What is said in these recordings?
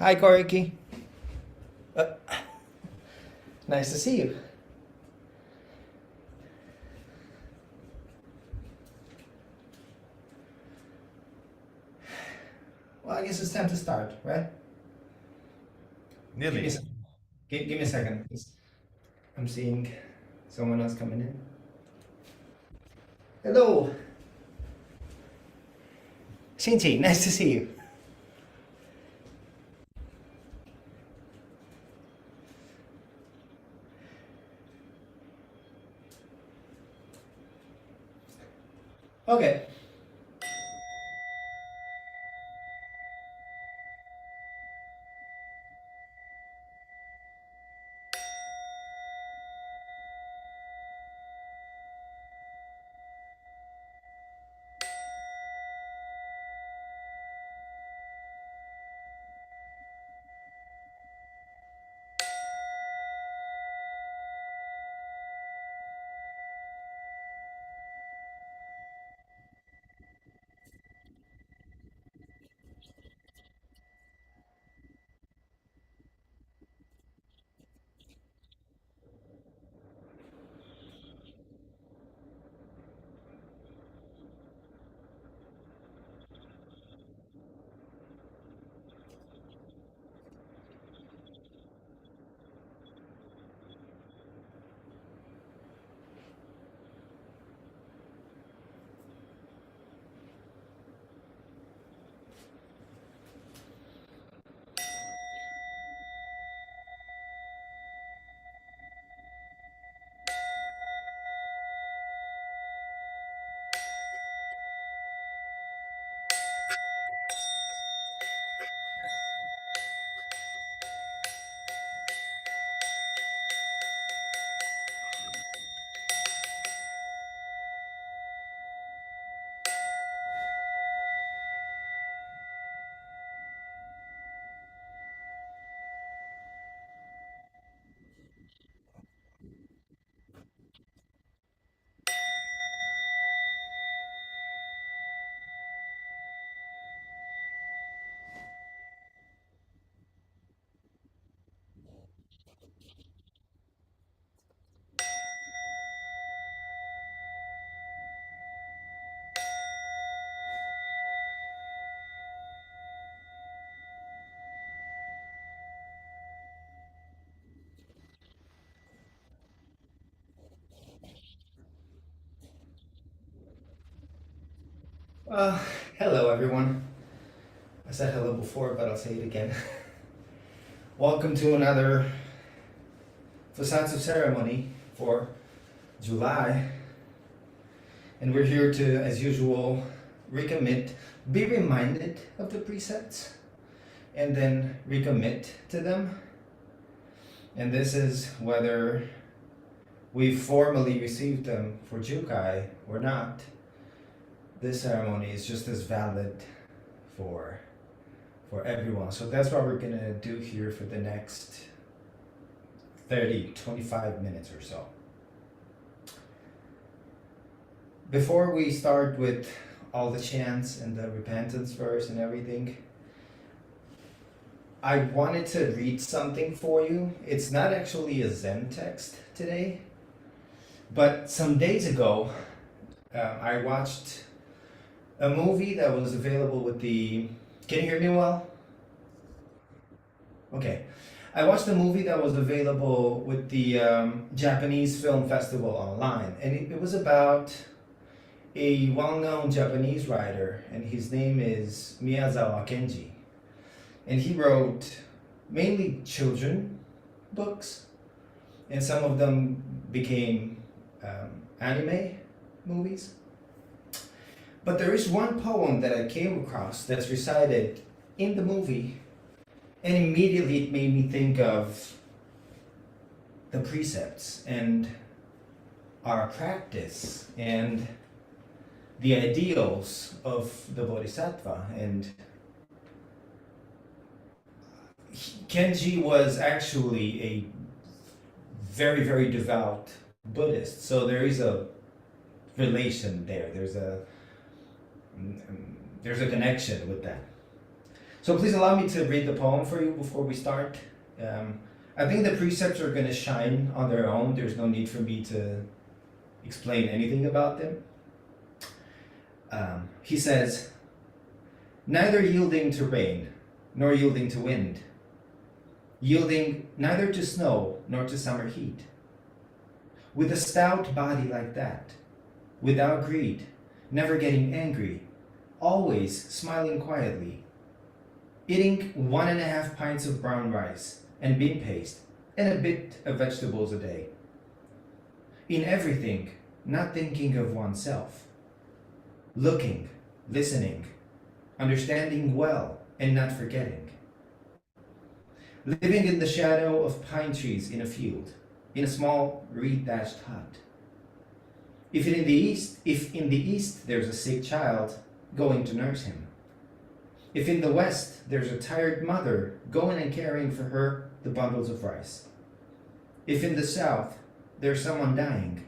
Hi, Koriki. Uh, nice to see you. Well, I guess it's time to start, right? Give me a Nearly. second. Give me a second. I'm seeing someone else coming in. Hello, Shinji. Nice to see you. Okay. Uh, Hello, everyone. I said hello before, but I'll say it again. Welcome to another Fusatsu ceremony for July. And we're here to, as usual, recommit, be reminded of the precepts, and then recommit to them. And this is whether we formally received them for Jukai or not. This ceremony is just as valid for for everyone. So that's what we're gonna do here for the next 25 minutes or so. Before we start with all the chants and the repentance verse and everything, I wanted to read something for you. It's not actually a Zen text today, but some days ago, I watched a movie that was available with the. Can you hear me well? Okay. I watched a movie that was available with the Japanese Film Festival online, and it was about a well known Japanese writer, and his name is Miyazawa Kenji. And he wrote mainly children books, and some of them became anime movies. But there is one poem that I came across that's recited in the movie, and immediately it made me think of the precepts and our practice and the ideals of the Bodhisattva. And Kenji was actually a very, very devout Buddhist. So there is a relation there. There's a connection with that. So please allow me to read the poem for you before we start. I think the precepts are going to shine on their own. There's no need for me to explain anything about them. He says, neither yielding to rain, nor yielding to wind, yielding neither to snow nor to summer heat. With a stout body like that, without greed, never getting angry, always smiling quietly, eating 1.5 pints of brown rice and bean paste and a bit of vegetables a day. In everything, not thinking of oneself. Looking, listening, understanding well and not forgetting. Living in the shadow of pine trees in a field, in a small reed-thatched hut. If in the east there's a sick child, going to nurse him. If in the west there's a tired mother, going and carrying for her the bundles of rice. If in the south there's someone dying,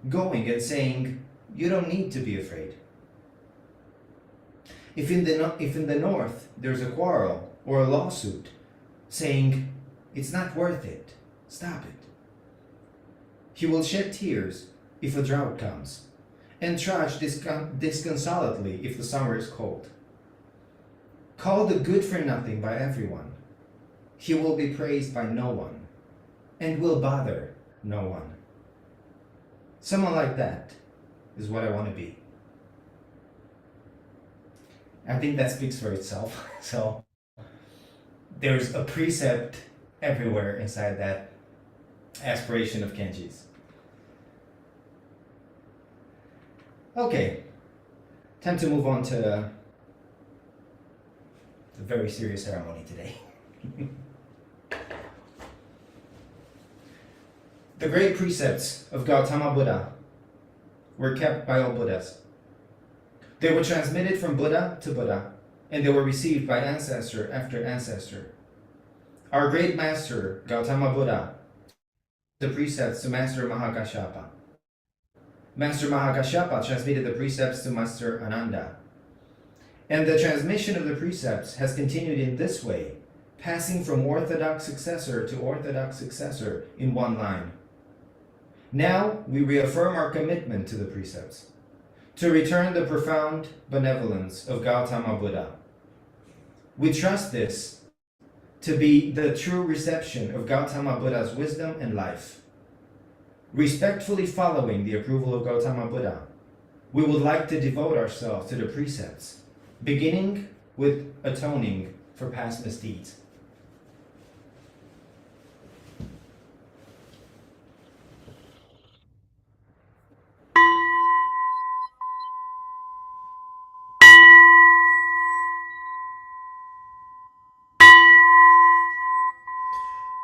going and saying, you don't need to be afraid. If in the north there's a quarrel or a lawsuit, saying, it's not worth it, stop it. He will shed tears if a drought comes, and trudge disconsolately if the summer is cold. Called a good for nothing by everyone, he will be praised by no one, and will bother no one. Someone like that is what I want to be. I think that speaks for itself. So there's a precept everywhere inside that aspiration of Kenji's. Okay, time to move on to the very serious ceremony today. The great precepts of Gautama Buddha were kept by all Buddhas. They were transmitted from Buddha to Buddha, and they were received by ancestor after ancestor. Our great master, Gautama Buddha, the precepts to Master Mahakashyapa. Master Mahakashyapa transmitted the precepts to Master Ananda. And the transmission of the precepts has continued in this way, passing from orthodox successor to orthodox successor in one line. Now we reaffirm our commitment to the precepts, to return the profound benevolence of Gautama Buddha. We trust this to be the true reception of Gautama Buddha's wisdom and life. Respectfully following the approval of Gautama Buddha, we would like to devote ourselves to the precepts, beginning with atoning for past misdeeds.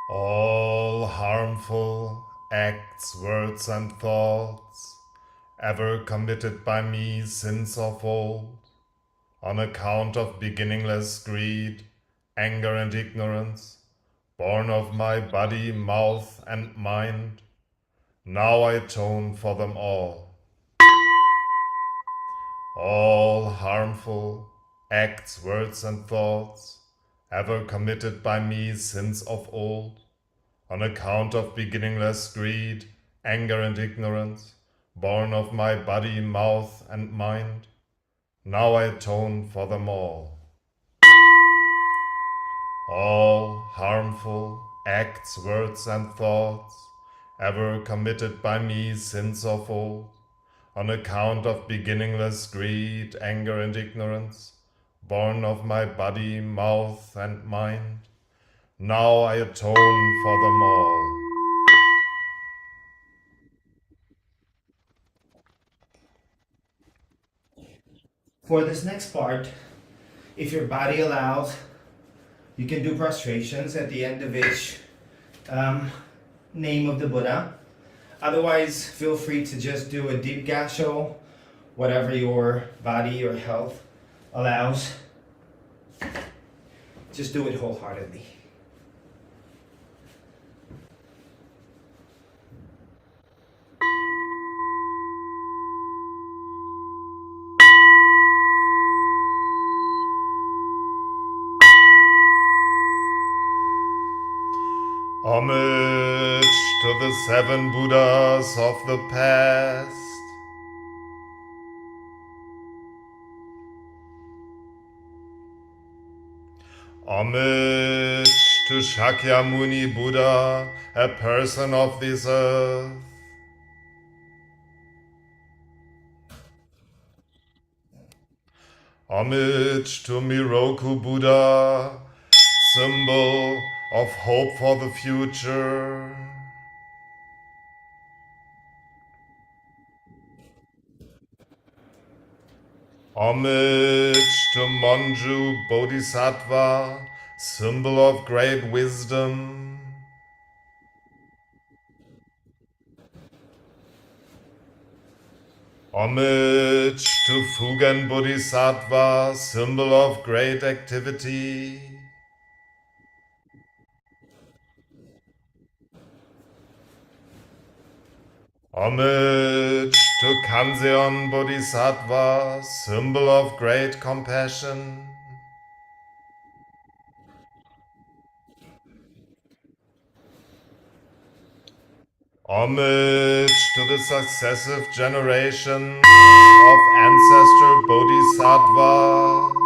All harmful acts, words, and thoughts ever committed by me since of old, on account of beginningless greed, anger, and ignorance, born of my body, mouth, and mind, now I atone for them all. All harmful acts, words, and thoughts ever committed by me since of old, on account of beginningless greed, anger, and ignorance, born of my body, mouth, and mind, now I atone for them all. All harmful acts, words, and thoughts ever committed by me since of old, on account of beginningless greed, anger, and ignorance, born of my body, mouth, and mind, now I atone for them all. For this next part, if your body allows, you can do prostrations at the end of each name of the Buddha. Otherwise, feel free to just do a deep gasho, whatever your body or health allows. Just do it wholeheartedly. Homage to the 7 Buddhas of the past. Homage to Shakyamuni Buddha, a person of this earth. Homage to Miroku Buddha, symbol of hope for the future. Homage to Monju Bodhisattva, symbol of great wisdom. Homage to Fugen Bodhisattva, symbol of great activity. Homage to Kanzeon Bodhisattva, symbol of great compassion. Homage to the successive generations of ancestor bodhisattvas.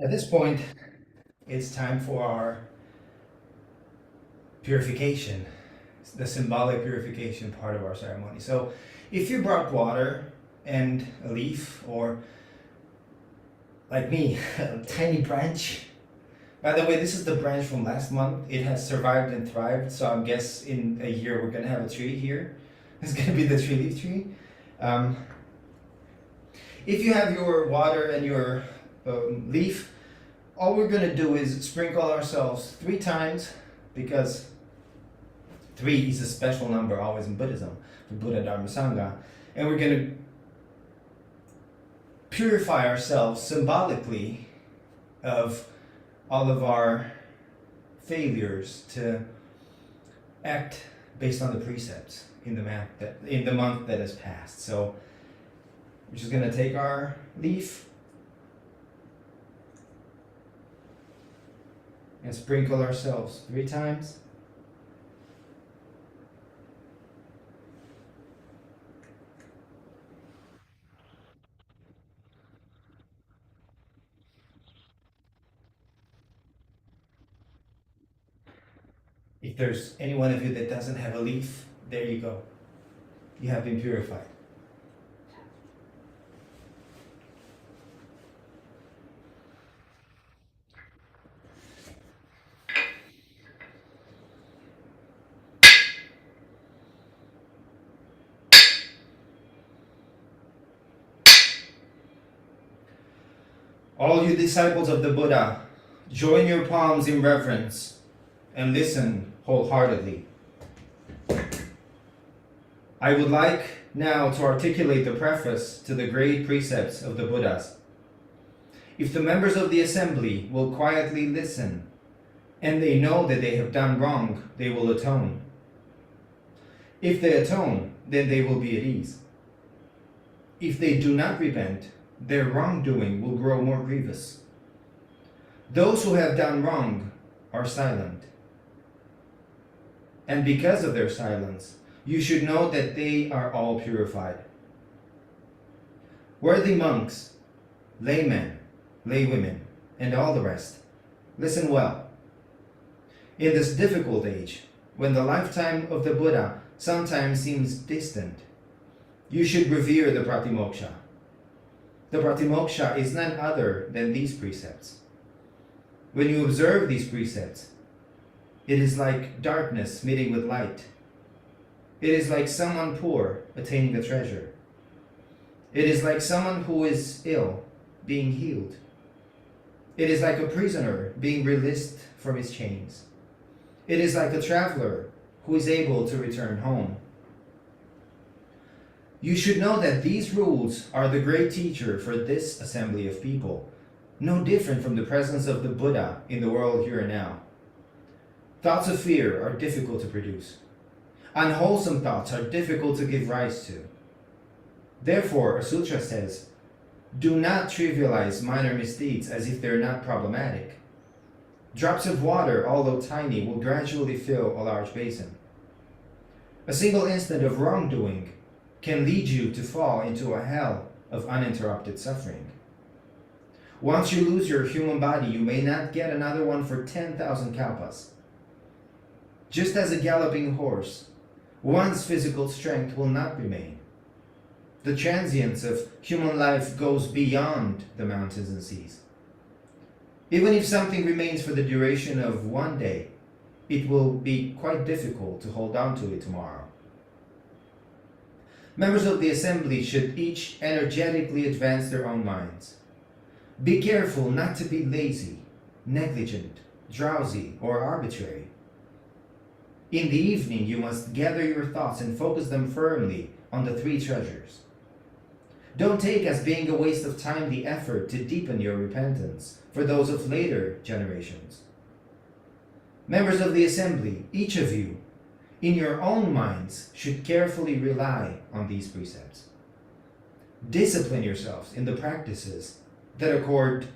At this point, it's time for our purification, the symbolic purification part of our ceremony. So, if you brought water and a leaf, or like me, a tiny branch. By the way, this is the branch from last month. It has survived and thrived, so I guess in a year we're gonna have a tree here. It's gonna be the Treeleaf tree. Um, if you have your water and your leaf, all we're gonna do is sprinkle ourselves 3 times, because 3 is a special number always in Buddhism, the Buddha Dharma Sangha, and we're gonna purify ourselves symbolically of all of our failures to act based on the precepts in the month that has passed. So we're just gonna take our leaf and sprinkle ourselves 3 times. If there's any one of you that doesn't have a leaf, there you go. You have been purified. All you disciples of the Buddha, join your palms in reverence and listen wholeheartedly. I would like now to articulate the preface to the great precepts of the Buddhas. If the members of the assembly will quietly listen, and they know that they have done wrong, they will atone. If they atone, then they will be at ease. If they do not repent, their wrongdoing will grow more grievous. Those who have done wrong are silent. And because of their silence, you should know that they are all purified. Worthy monks, laymen, laywomen, and all the rest, listen well. In this difficult age, when the lifetime of the Buddha sometimes seems distant, you should revere the Pratimoksha. The Pratimoksha is none other than these precepts. When you observe these precepts, it is like darkness meeting with light. It is like someone poor attaining a treasure. It is like someone who is ill being healed. It is like a prisoner being released from his chains. It is like a traveler who is able to return home. You should know that these rules are the great teacher for this assembly of people, no different from the presence of the Buddha in the world here and now. Thoughts of fear are difficult to produce. Unwholesome thoughts are difficult to give rise to. Therefore, a sutra says, do not trivialize minor misdeeds as if they're not problematic. Drops of water, although tiny, will gradually fill a large basin. A single instant of wrongdoing can lead you to fall into a hell of uninterrupted suffering. Once you lose your human body, you may not get another one for 10,000 kalpas. Just as a galloping horse, one's physical strength will not remain. The transience of human life goes beyond the mountains and seas. Even if something remains for the duration of one day, it will be quite difficult to hold on to it tomorrow. Members of the assembly should each energetically advance their own minds. Be careful not to be lazy, negligent, drowsy, or arbitrary. In the evening, you must gather your thoughts and focus them firmly on the three treasures. Don't take as being a waste of time the effort to deepen your repentance for those of later generations. Members of the assembly, each of you, in your own minds, should carefully rely on these precepts. Discipline yourselves in the practices that accord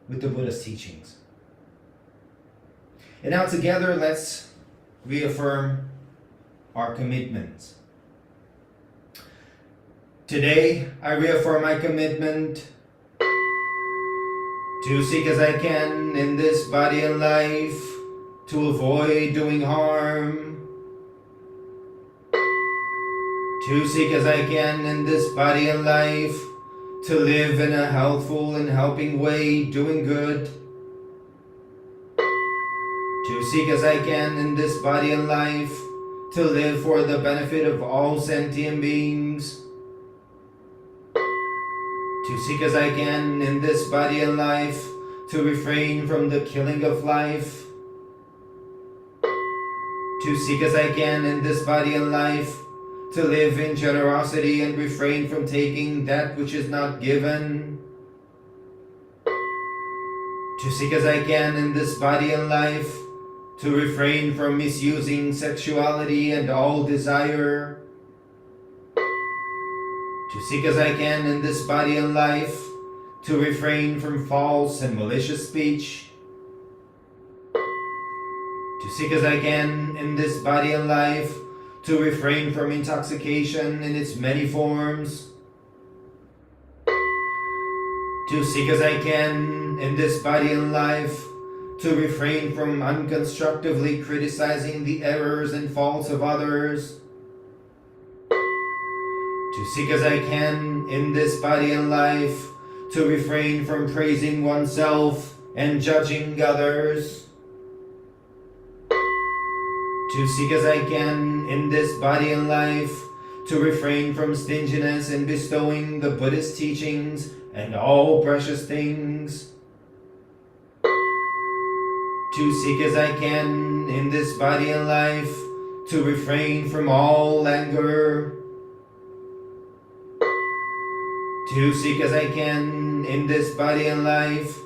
with the Buddha's teachings. And now together, let's reaffirm our commitments. Today, I reaffirm my commitment to seek as I can in this body and life, to avoid doing harm, to seek as I can in this body and life, to live in a healthful and helping way, doing good, to seek as I can in this body and life, to live for the benefit of all sentient beings, to seek as I can in this body and life, to refrain from the killing of life, to seek as I can in this body and life, to live in generosity and refrain from taking that which is not given, to seek as I can in this body and life, to refrain from misusing sexuality and all desire, to seek as I can in this body and life, to refrain from false and malicious speech, to seek as I can in this body and life, to refrain from intoxication in its many forms, to seek as I can in this body and life, to refrain from unconstructively criticizing the errors and faults of others, to seek as I can in this body and life, to refrain from praising oneself and judging others, to seek as I can in this body and life, to refrain from stinginess in bestowing the Buddhist teachings and all precious things, to seek as I can in this body and life, to refrain from all anger, to seek as I can in this body and life,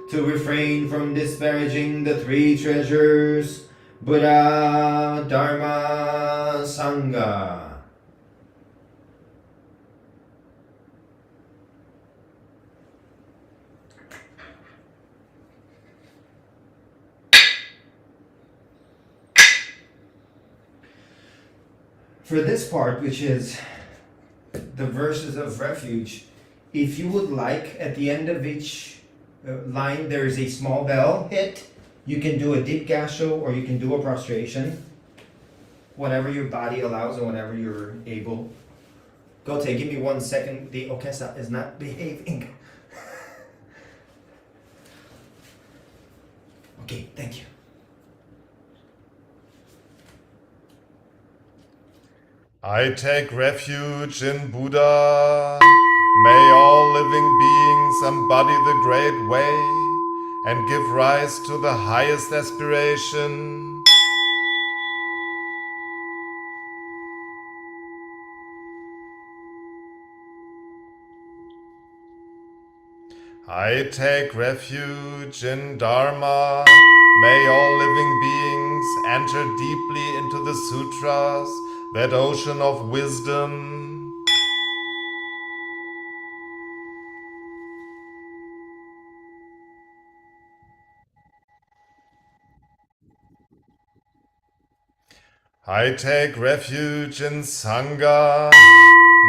to refrain from disparaging the three treasures, Buddha, Dharma, Sangha. For this part, which is the verses of refuge, if you would like, at the end of each line there is a small bell hit. You can do a deep gasho or you can do a prostration, whatever your body allows and whatever you're able. Gote, give me 1 second. The orchestra is not behaving. Okay, thank you. I take refuge in Buddha. May all living beings embody the great way and give rise to the highest aspiration. I take refuge in Dharma. May all living beings enter deeply into the sutras, that ocean of wisdom. I take refuge in Sangha.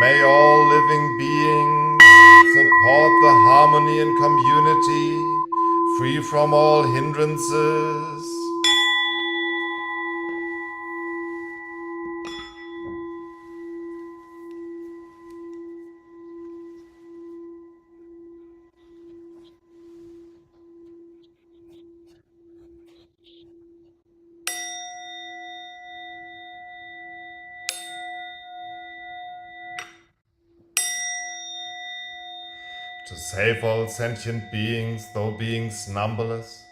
May all living beings support the harmony and community, free from all hindrances. To save all sentient beings, though beings numberless.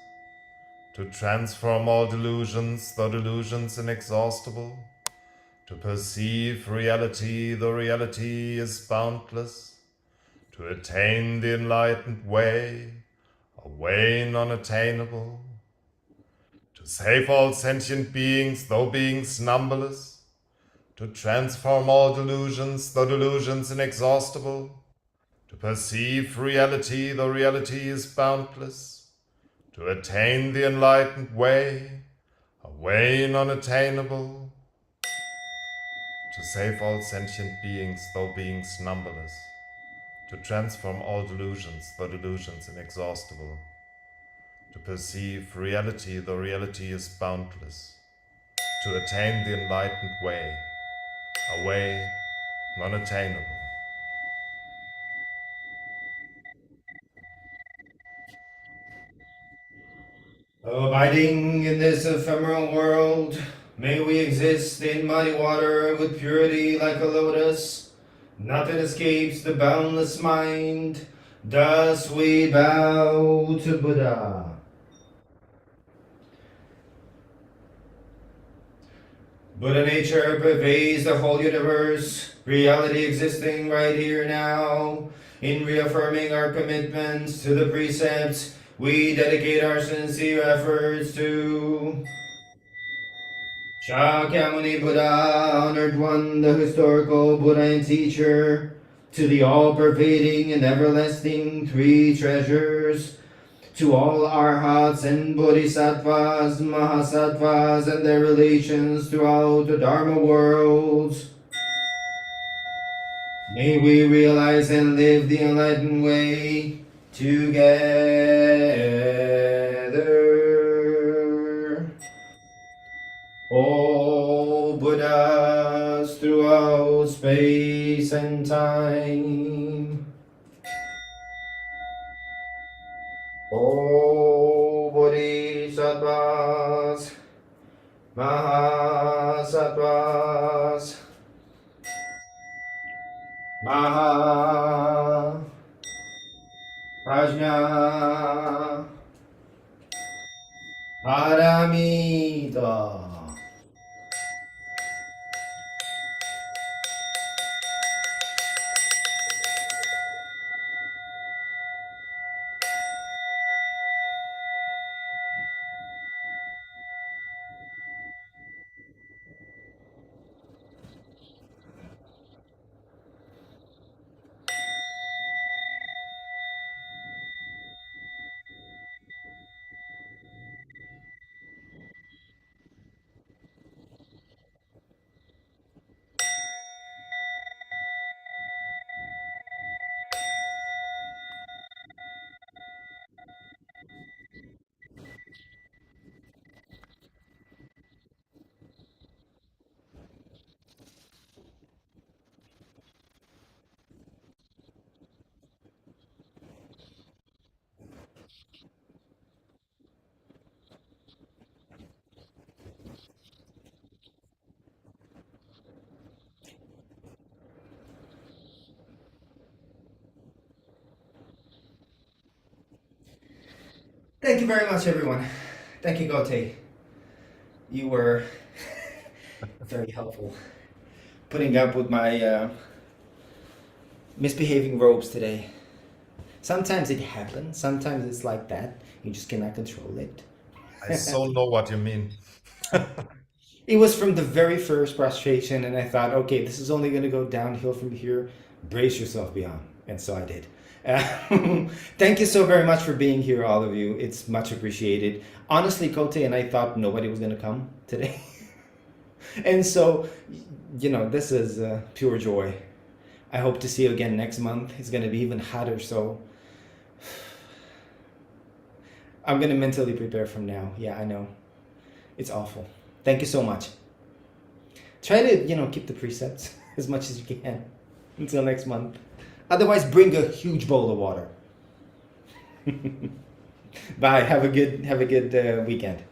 To transform all delusions, though delusions inexhaustible. To perceive reality, though reality is boundless. To attain the enlightened way, a way non-attainable. To save all sentient beings, though beings numberless. To transform all delusions, though delusions inexhaustible. To perceive reality, though reality is boundless. To attain the enlightened way, a way non-attainable. To save all sentient beings, though beings numberless. To transform all delusions, though delusions inexhaustible. To perceive reality, though reality is boundless. To attain the enlightened way, a way non-attainable. Abiding in this ephemeral world, may we exist in muddy water with purity like a lotus. Nothing escapes the boundless mind. Thus we bow to Buddha. Buddha nature pervades the whole universe, reality existing right here now. In reaffirming our commitments to the precepts, we dedicate our sincere efforts to Shakyamuni Buddha, honored one, the historical Buddha and teacher, to the all-pervading and everlasting three treasures, to all arhats and bodhisattvas, mahasattvas, and their relations throughout the Dharma worlds. May we realize and live the enlightened way together. All Buddhas throughout space and time. All Bodhisattvas, Mahasattvas, Maha Prajna Paramita. Thank you very much, everyone. Thank you, Gote. You were very helpful putting up with my misbehaving robes today. Sometimes it happens. Sometimes it's like that. You just cannot control it. I so know what you mean. It was from the very first frustration, and I thought, okay, this is only going to go downhill from here. Brace yourself beyond. And so I did. Thank you so very much for being here, all of you. It's much appreciated. Honestly, Kote and I thought nobody was going to come today. And so, this is pure joy. I hope to see you again next month. It's going to be even hotter, so I'm going to mentally prepare from now. Yeah, I know. It's awful. Thank you so much. Try to, keep the precepts as much as you can until next month. Otherwise, bring a huge bowl of water. Bye. Have a good weekend.